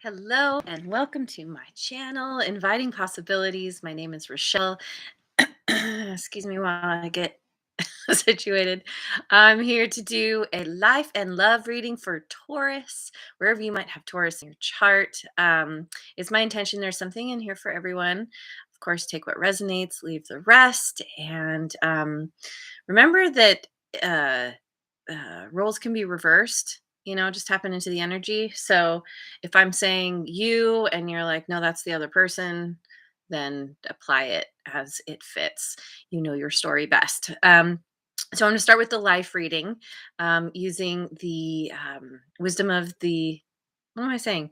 Hello and welcome to my channel, Inviting Possibilities. My name is Rochelle. Excuse me while I get situated. I'm here to do a life and love reading for Taurus, wherever you might have Taurus in your chart. It's my intention there's something in here for everyone. Of course, take what resonates, leave the rest. And remember that uh, roles can be reversed, just happen into the energy. So if I'm saying you and you're like, no, that's the other person, then apply it as it fits. You know your story best. So I'm going to start with the life reading using the wisdom of the, what am I saying?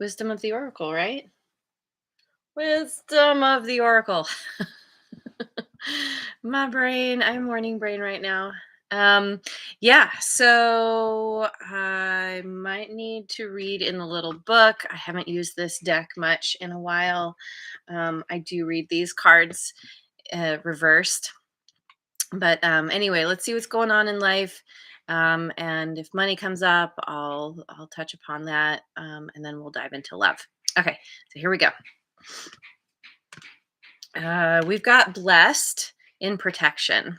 Wisdom of the Oracle, right? Wisdom of the Oracle. My brain, I'm morning brain right now. Um, yeah, so I might need to read in the little book. I haven't used this deck much in a while. I do read these cards reversed. But anyway, let's see what's going on in life. And if money comes up, I'll touch upon that. And then we'll dive into love. Okay, so here we go. We've got blessed in protection.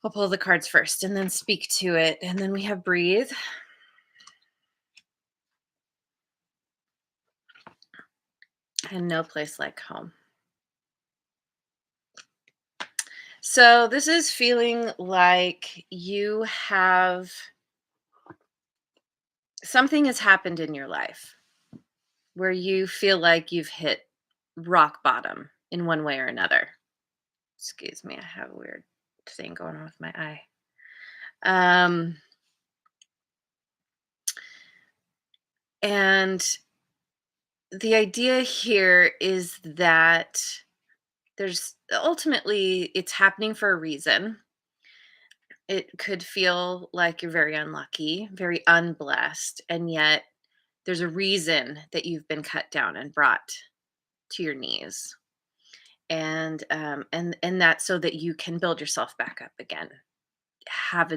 I'll pull the cards first and then speak to it. And then we have breathe. And no place like home. So this is feeling like you have something has happened in your life where you feel like you've hit rock bottom in one way or another. Excuse me, I have a weird thing going on with my eye. And the idea here is that there's ultimately it's happening for a reason. It could feel like you're very unlucky, very unblessed, and yet there's a reason that you've been cut down and brought to your knees. And that's so that you can build yourself back up again, have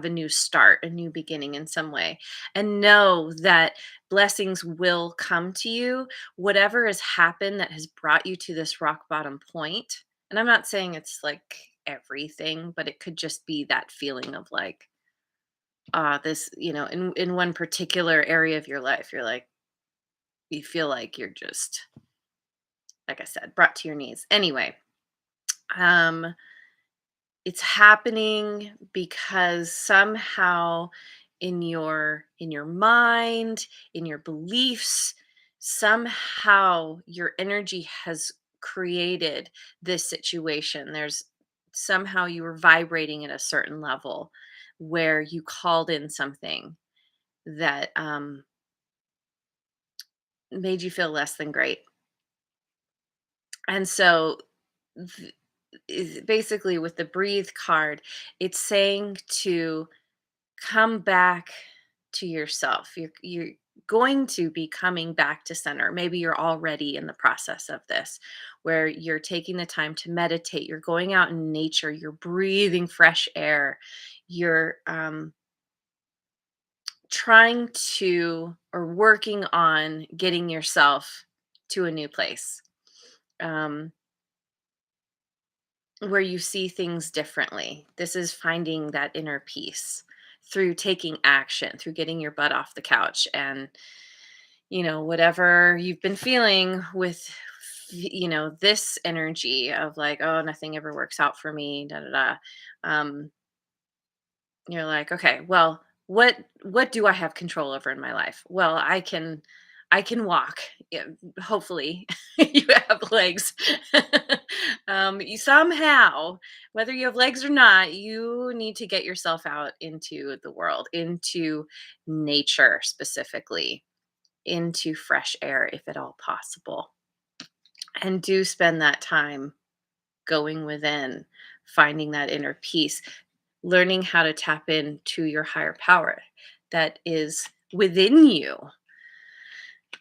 a new start, a new beginning in some way, and know that blessings will come to you. Whatever has happened that has brought you to this rock bottom point, and I'm not saying it's like everything, but it could just be that feeling of like, this, in one particular area of your life, you're like, you feel like you're just, like I said, brought to your knees. Anyway, um, it's happening because somehow in your mind, in your beliefs, somehow your energy has created this situation. There's somehow you were vibrating at a certain level where you called in something that made you feel less than great. And so is basically with the breathe card, it's saying to come back to yourself. You're going to be coming back to center. Maybe you're already in the process of this, where you're taking the time to meditate. You're going out in nature. You're breathing fresh air. You're trying to or working on getting yourself to a new place. Um, where you see things differently. This is finding that inner peace through taking action, through getting your butt off the couch and, whatever you've been feeling with, this energy of like, oh, nothing ever works out for me, da da da. Um, you're like, okay, well, what do I have control over in my life? Well, I can walk. Yeah, hopefully, you have legs. You somehow, whether you have legs or not, you need to get yourself out into the world, into nature specifically, into fresh air, if at all possible, and do spend that time going within, finding that inner peace, learning how to tap into your higher power that is within you.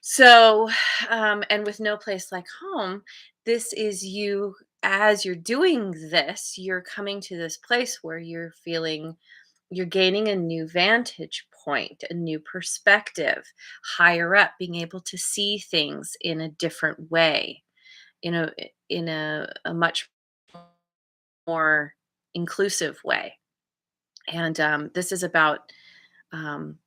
So, and with no place like home, this is you as you're doing this, you're coming to this place where you're feeling you're gaining a new vantage viewpoint, a new perspective, higher up, being able to see things in a different way, in a much more inclusive way. And this is about um,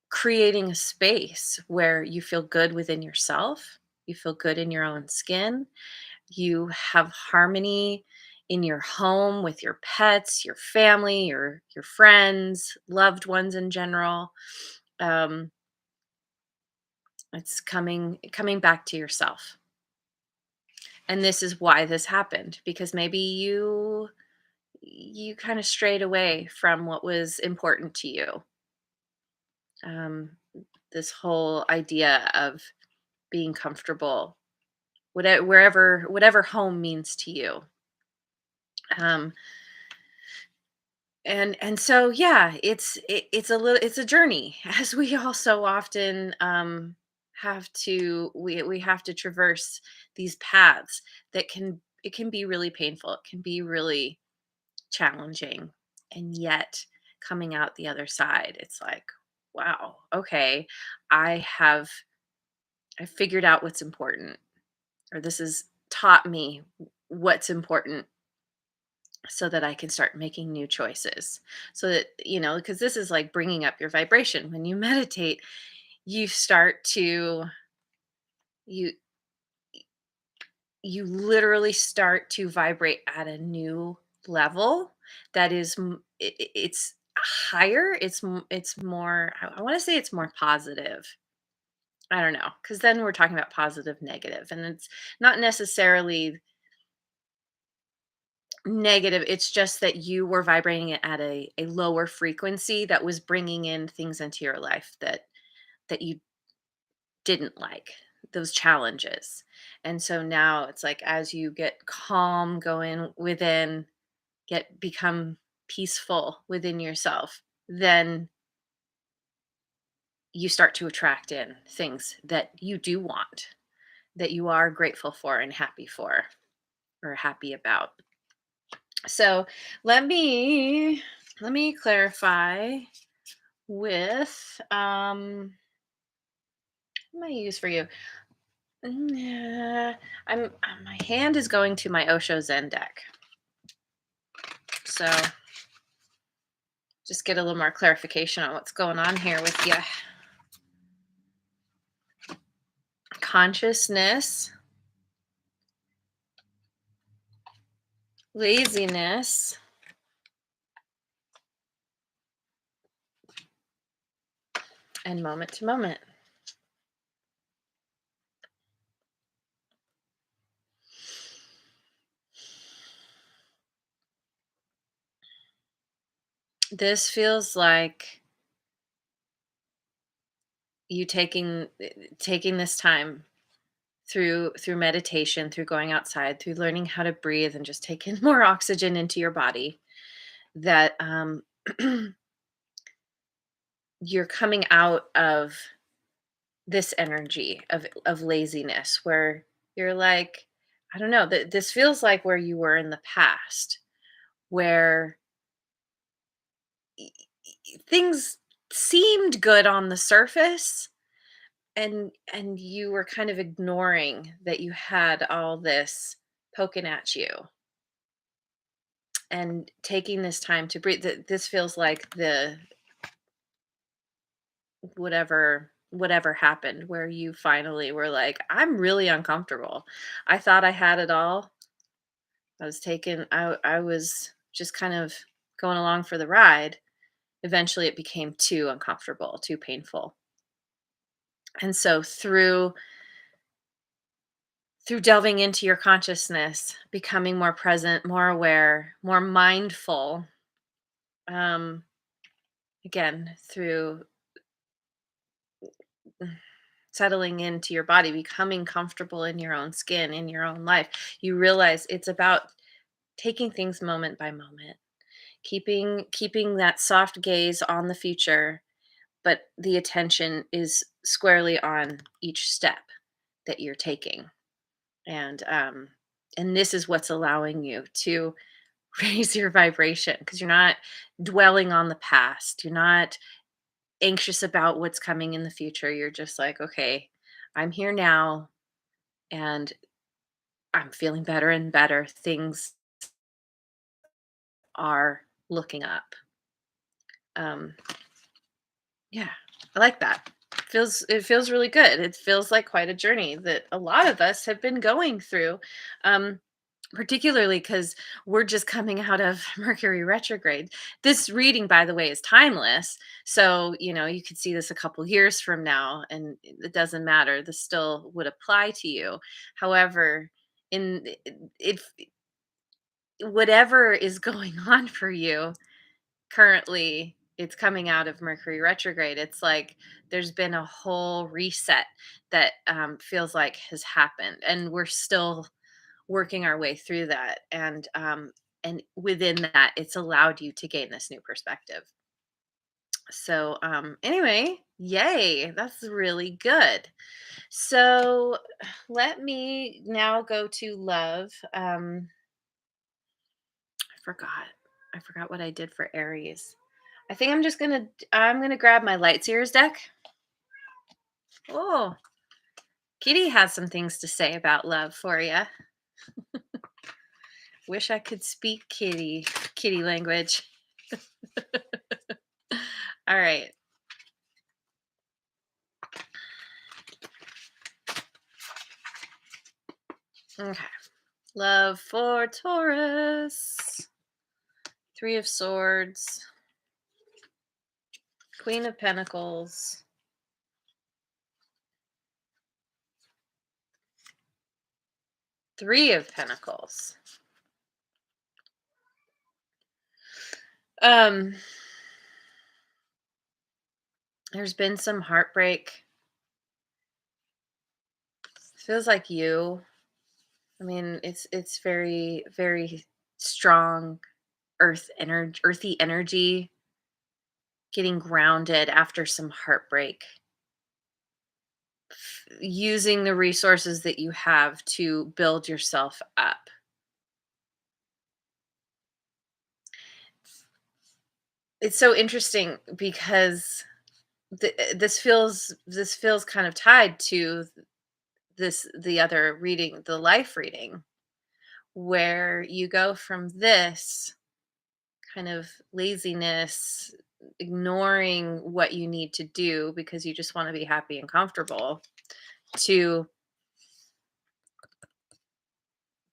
creating a space where you feel good within yourself, you feel good in your own skin, you have harmony in your home with your pets, your family, your friends, loved ones in general. Um, it's coming back to yourself. And this is why this happened, because maybe you kind of strayed away from what was important to you. Um, this whole idea of being comfortable, whatever home means to you. Um, and so yeah, it's a journey, as we all so often we have to traverse these paths that can be really painful. It can be really challenging, and yet coming out the other side, it's like, wow, okay, I have I figured out what's important, or this has taught me what's important, so that I can start making new choices. So that, because this is like bringing up your vibration. When you meditate, you start to, you, you literally start to vibrate at a new level that is, it's higher. It's more, I want to say it's more positive. I don't know. Cause then we're talking about positive, negative, and it's not necessarily negative. It's just that you were vibrating it at a lower frequency that was bringing in things into your life that you didn't like, those challenges. And so now it's like, as you get calm, going within, become peaceful within yourself, then you start to attract in things that you do want, that you are grateful for and happy for, or happy about. So let me clarify with what am I use for you? My hand is going to my Osho Zen deck. So just get a little more clarification on what's going on here with you. Consciousness, laziness, and moment to moment. This feels like you taking this time through meditation, through going outside, through learning how to breathe and just taking more oxygen into your body, that you're coming out of this energy of laziness, where you're like, I don't know, that this feels like where you were in the past, where things seemed good on the surface, and you were kind of ignoring that you had all this poking at you, and taking this time to breathe. This feels like the whatever happened, where you finally were like, I'm really uncomfortable. I thought I had it all. I was just kind of going along for the ride. Eventually it became too uncomfortable, too painful. And so through delving into your consciousness, becoming more present, more aware, more mindful, um again, through settling into your body, becoming comfortable in your own skin, in your own life, you realize it's about taking things moment by moment, keeping that soft gaze on the future, but the attention is squarely on each step that you're taking. And this is what's allowing you to raise your vibration, because you're not dwelling on the past. You're not anxious about what's coming in the future. You're just like, okay, I'm here now and I'm feeling better and better. Things are looking up. Um, yeah, I like that. It feels really good. It feels like quite a journey that a lot of us have been going through. Um, Particularly because we're just coming out of Mercury retrograde. This reading, by the way, is timeless. So, you could see this a couple years from now and it doesn't matter. This still would apply to you. However, in if whatever is going on for you currently, it's coming out of Mercury retrograde. It's like there's been a whole reset that feels like has happened. And we're still working our way through that, and within that it's allowed you to gain this new perspective. So anyway, yay, that's really good. So let me now go to love. I forgot what I did for Aries. I think I'm gonna grab my light seers deck. Oh, Kitty has some things to say about love for you. Wish I could speak kitty language. All right. Okay. Love for Taurus. Three of Swords. Queen of Pentacles. Three of Pentacles. Um, there's been some heartbreak. Feels like you. I mean, it's very, very strong earthy energy, getting grounded after some heartbreak, using the resources that you have to build yourself up. It's so interesting because this feels kind of tied to the other reading, the life reading, where you go from this kind of laziness, ignoring what you need to do because you just want to be happy and comfortable, to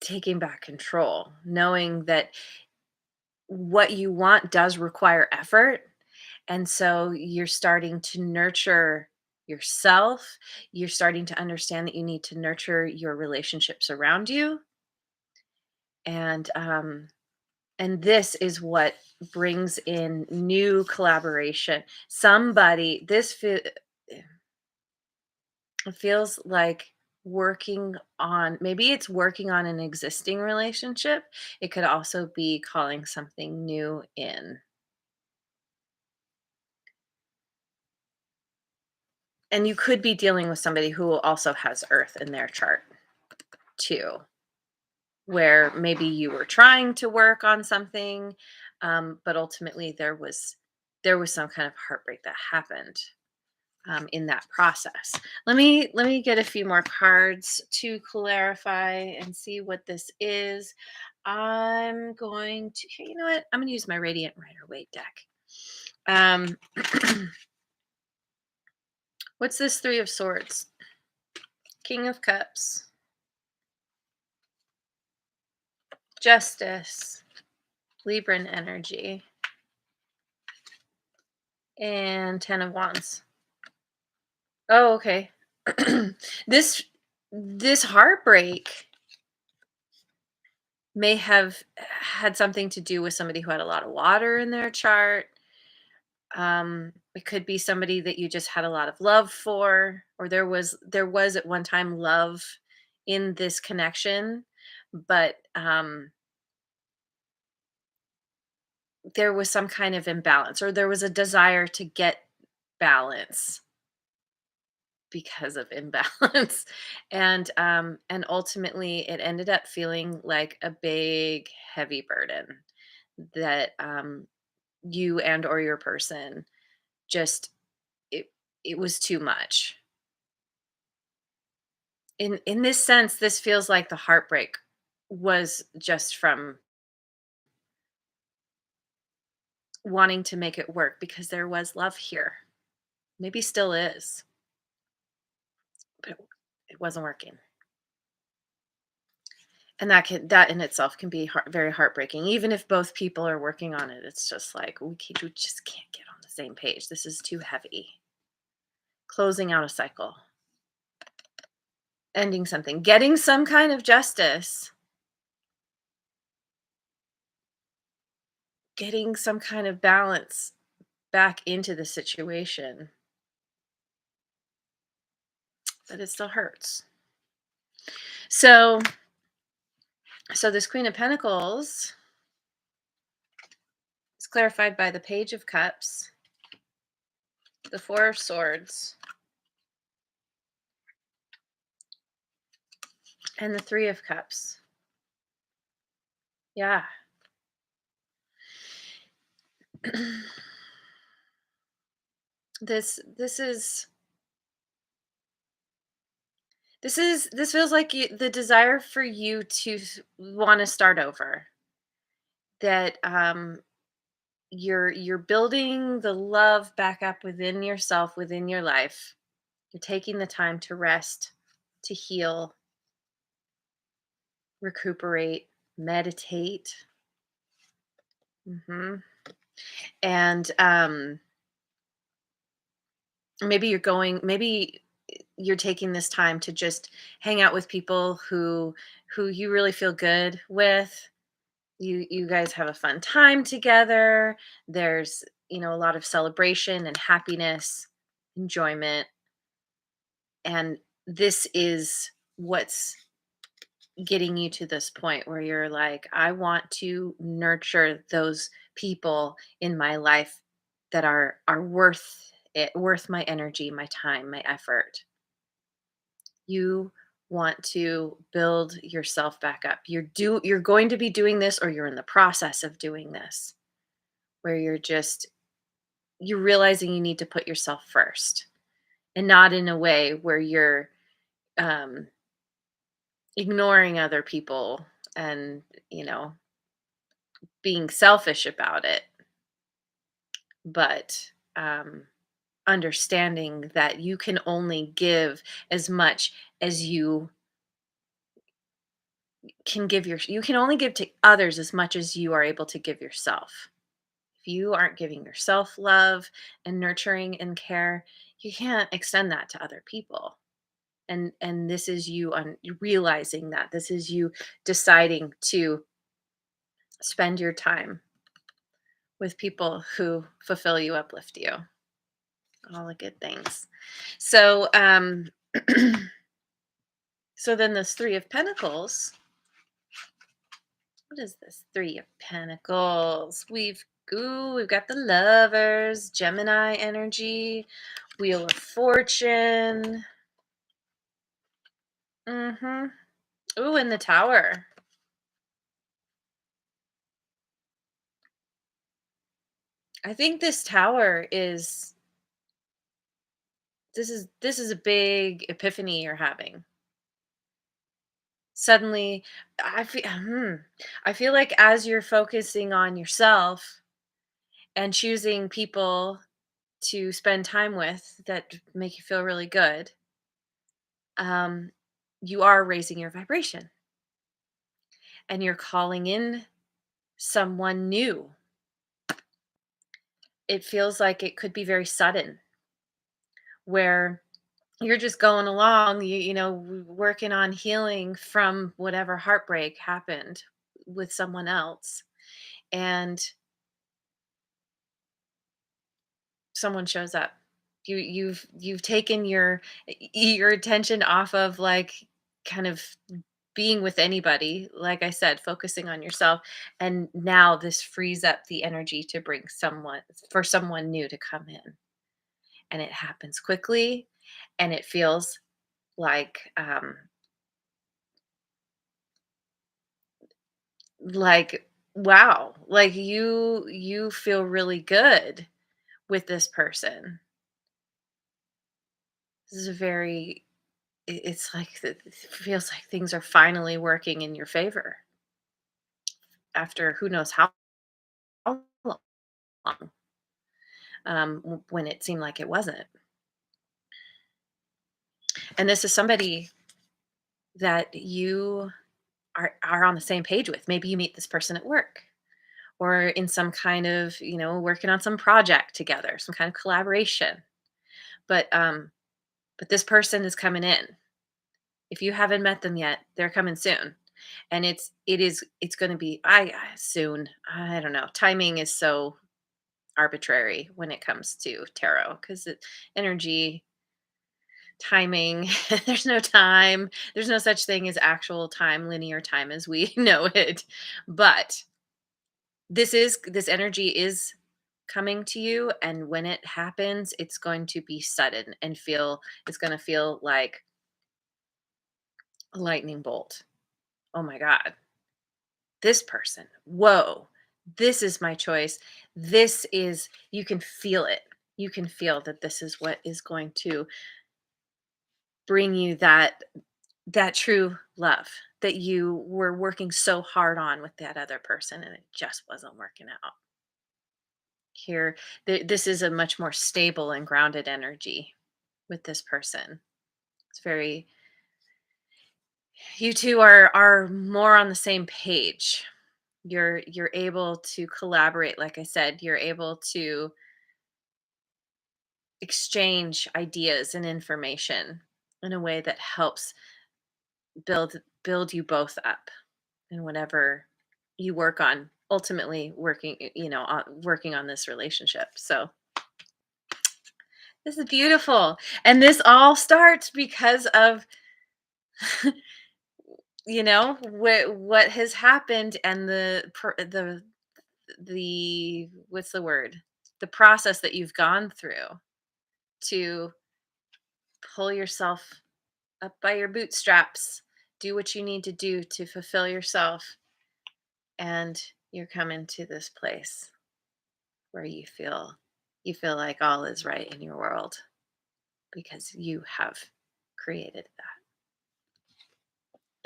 taking back control, knowing that what you want does require effort. And so you're starting to nurture yourself. You're starting to understand that you need to nurture your relationships around you. And this is what brings in new collaboration. Somebody, it feels like maybe it's working on an existing relationship. It could also be calling something new in. And you could be dealing with somebody who also has Earth in their chart too, where maybe you were trying to work on something, but ultimately there was some kind of heartbreak that happened in that process. Let me get a few more cards to clarify and see what this is. I'm going to here. You know what? I'm going to use my Radiant Rider Waite deck. Um, what's this Three of Swords? King of Cups, Justice, Libran energy, and Ten of Wands. Oh, okay. this this heartbreak may have had something to do with somebody who had a lot of water in their chart. It could be somebody that you just had a lot of love for, or there was at one time love in this connection, but there was some kind of imbalance, or there was a desire to get balance because of imbalance. And ultimately it ended up feeling like a big heavy burden that you and or your person just it was too much. In this sense, this feels like the heartbreak was just from wanting to make it work because there was love here. Maybe still is, but it wasn't working. And that in itself can be very heartbreaking. Even if both people are working on it, it's just like we just can't get on the same page. This is too heavy. Closing out a cycle, ending something, getting some kind of justice, getting some kind of balance back into the situation, but it still hurts. So, so this Queen of Pentacles is clarified by the Page of Cups, the Four of Swords, and the Three of Cups. Yeah. this is this feels like the desire for you to want to start over. That you're building the love back up within yourself, within your life. You're taking the time to rest, to heal, recuperate, meditate. hmm And maybe you're taking this time to just hang out with people who you really feel good with. You guys have a fun time together. There's, a lot of celebration and happiness, enjoyment, and this is what's getting you to this point where you're like, I want to nurture those people in my life that are worth it, worth my energy, my time, my effort. You want to build yourself back up. You're going to be doing this, or you're in the process of doing this, where you're realizing you need to put yourself first, and not in a way where you're um ignoring other people and, being selfish about it, but understanding that you can only give as much as you can only give to others as much as you are able to give yourself. If you aren't giving yourself love and nurturing and care, you can't extend that to other people. And this is you on realizing that. This is you deciding to spend your time with people who fulfill you, uplift you, all the good things. So, so then this Three of Pentacles. What is this Three of Pentacles? We've got the Lovers, Gemini energy, Wheel of Fortune. Mm-hmm. Ooh, and the Tower. I think this Tower is this is a big epiphany you're having. Suddenly, I feel like as you're focusing on yourself and choosing people to spend time with that make you feel really good, um, you are raising your vibration and you're calling in someone new. It feels like it could be very sudden, where you're just going along, working on healing from whatever heartbreak happened with someone else, and someone shows up. You've taken your attention off of, like, kind of being with anybody, like I said, focusing on yourself, and now this frees up the energy to bring someone new to come in, and it happens quickly, and it feels like wow, like you feel really good with this person. This is a very it's like it feels like things are finally working in your favor after who knows how long, when it seemed like it wasn't. And this is somebody that you are on the same page with. Maybe you meet this person at work or in some kind of, working on some project together, some kind of collaboration. But this person is coming in. If you haven't met them yet, they're coming soon. And it's going to be soon. I don't know. Timing is so arbitrary when it comes to tarot because energy, timing, there's no time. There's no such thing as actual time, linear time as we know it. But this energy is coming to you, and when it happens, it's going to be sudden and feel it's going to feel like a lightning bolt. Oh my god, this person, whoa, this is my choice. This is, you can feel it. You can feel that this is what is going to bring you that true love that you were working so hard on with that other person and it just wasn't working out. Here, this is a much more stable and grounded energy with this person. It's very, you two are more on the same page. You're able to collaborate, like I said, you're able to exchange ideas and information in a way that helps build you both up in whatever you work on, ultimately working on this relationship. So this is beautiful, and this all starts because of what has happened, and the what's the word, the process that you've gone through to pull yourself up by your bootstraps, do what you need to do to fulfill yourself, and you're coming to this place where you feel like all is right in your world because you have created that.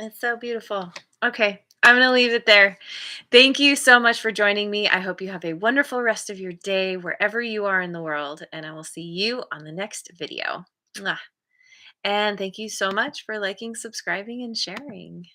It's so beautiful. Okay, I'm going to leave it there. Thank you so much for joining me. I hope you have a wonderful rest of your day wherever you are in the world, and I will see you on the next video. Mwah. And thank you so much for liking, subscribing, and sharing.